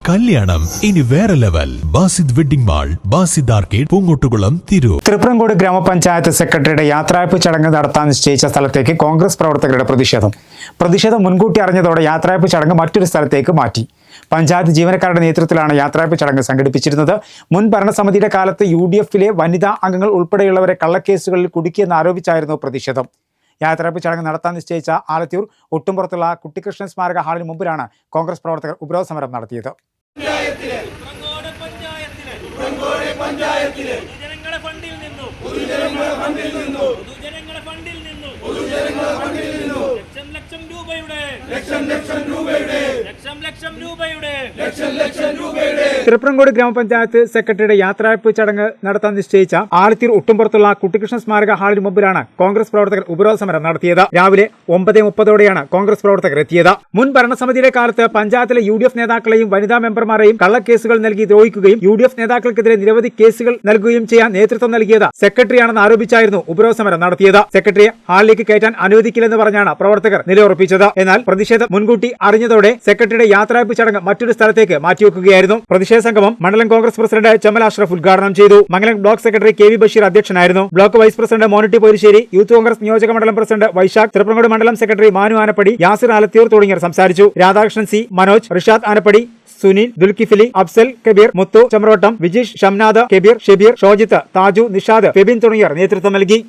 കല്യാണം ഇനി വേറെ level. Basid wedding mall, Basid arcade, Poongottukulam, Tirur. Thriprangode ഗ്രാമപഞ്ചായത്ത് സെക്രട്ടറിയുടെ യാത്രയയപ്പ് ചടങ്ങ് നടത്താൻ നിശ്ചയിച്ച സ്ഥലത്തേക്ക് കോൺഗ്രസ് പ്രവർത്തകരുടെ പ്രതിഷേധം മുൻകൂട്ടി അറിഞ്ഞതോടെ യാത്രയയപ്പ് ചടങ്ങ് മറ്റൊരു സ്ഥലത്തേക്ക് മാറ്റി. പഞ്ചായത്ത് ജീവനക്കാരുടെ നേതൃത്വത്തിലാണ് യാത്രയയപ്പ് ചടങ്ങ് സംഘടിപ്പിച്ചിരുന്നത്. മുൻ ഭരണസമിതിയുടെ കാലത്ത് UDF-ലെ വനിതാ അംഗങ്ങൾ ഉൾപ്പെടെയുള്ളവരെ കള്ളക്കേസുകളിൽ കുടുക്കിയെന്ന് ആരോപിച്ചായിരുന്നു പ്രതിഷേധം. യാത്രയയപ്പ് ചടങ്ങ് നടത്താൻ നിശ്ചയിച്ച ആലത്തിയൂർ ഒട്ടുംപുറത്തുള്ള കുട്ടിക്കൃഷ്ണൻ സ്മാരക ഹാളിന് മുമ്പിലാണ് കോൺഗ്രസ് പ്രവർത്തകർ ഉപരോധ സമരം നടത്തിയത്. തൃപ്രങ്കോട് ഗ്രാമപഞ്ചായത്ത് സെക്രട്ടറിയുടെ യാത്രയയപ്പ് ചടങ്ങ് നടത്താൻ നിശ്ചയിച്ച ആലത്തിയൂർ ഒട്ടുംപുറത്തുള്ള കുട്ടിക്കൃഷ്ണൻ സ്മാരക ഹാളിന് മുമ്പിലാണ് കോൺഗ്രസ് പ്രവർത്തകർ ഉപരോധ സമരം നടത്തിയത്. രാവിലെ 9:30ഓടെയാണ് കോൺഗ്രസ് പ്രവർത്തകർ എത്തിയത്. മുൻ ഭരണസമിതിയുടെ കാലത്ത് പഞ്ചായത്തിലെ UDF നേതാക്കളെയും വനിതാ മെമ്പർമാരെയും കള്ളക്കേസുകൾ നൽകി ദ്രോഹിക്കുകയും UDF നേതാക്കൾക്കെതിരെ നിരവധി കേസുകൾ നൽകുകയും ചെയ്യാൻ നേതൃത്വം നൽകിയത് സെക്രട്ടറിയാണെന്ന് ആരോപിച്ചായിരുന്നു ഉപരോധ സമരം നടത്തിയത്. സെക്രട്ടറിയെ ഹാളിലേക്ക് കയറ്റാൻ അനുവദിക്കില്ലെന്ന് പറഞ്ഞാണ് പ്രവർത്തകർ നിലയുറപ്പിച്ചത്. എന്നാൽ പ്രതിഷേധം മുൻകൂട്ടി അറിഞ്ഞതോടെ സെക്രട്ടറിയുടെ യാത്രയയപ്പ് ചടങ്ങ് മറ്റൊരു സ്ഥലത്തേക്ക് മാറ്റിവെക്കുകയായിരുന്നു. പ്രതിഷേധ സംഗമം മണ്ഡലം കോൺഗ്രസ് പ്രസിഡന്റ് ചെമ്മൽ അഷ്റഫ് ഉദ്ഘാടനം ചെയ്തു. Mangalam block secretary KV Basheer അധ്യക്ഷനായിരുന്നു. Block vice president Monitty Porissery, youth Congress നിയോജക മണ്ഡലം പ്രസിഡന്റ് വൈശാഖ്, തൃപ്രങ്കോട് മണ്ഡലം സെക്രട്ടറി മാനു ആനപ്പടി, യാസിർ ആലത്തിയൂർ തുടങ്ങിയവർ സംസാരിച്ചു. രാധാകൃഷ്ണൻ C, മനോജ്, റിഷാദ് ആനപ്പടി, സുനിൽ, ദുൽകിഫിലി, അഫ്സൽ, കബീർ, മുത്തു, ചമ്രോട്ടം, വിജീഷ്, ഷംനാദ്, കബീർ, ഷബീർ, ഷോജിത്ത്, താജു, നിഷാദ്, ഫെബിൻ തുടങ്ങിയവർ നേതൃത്വം നൽകി.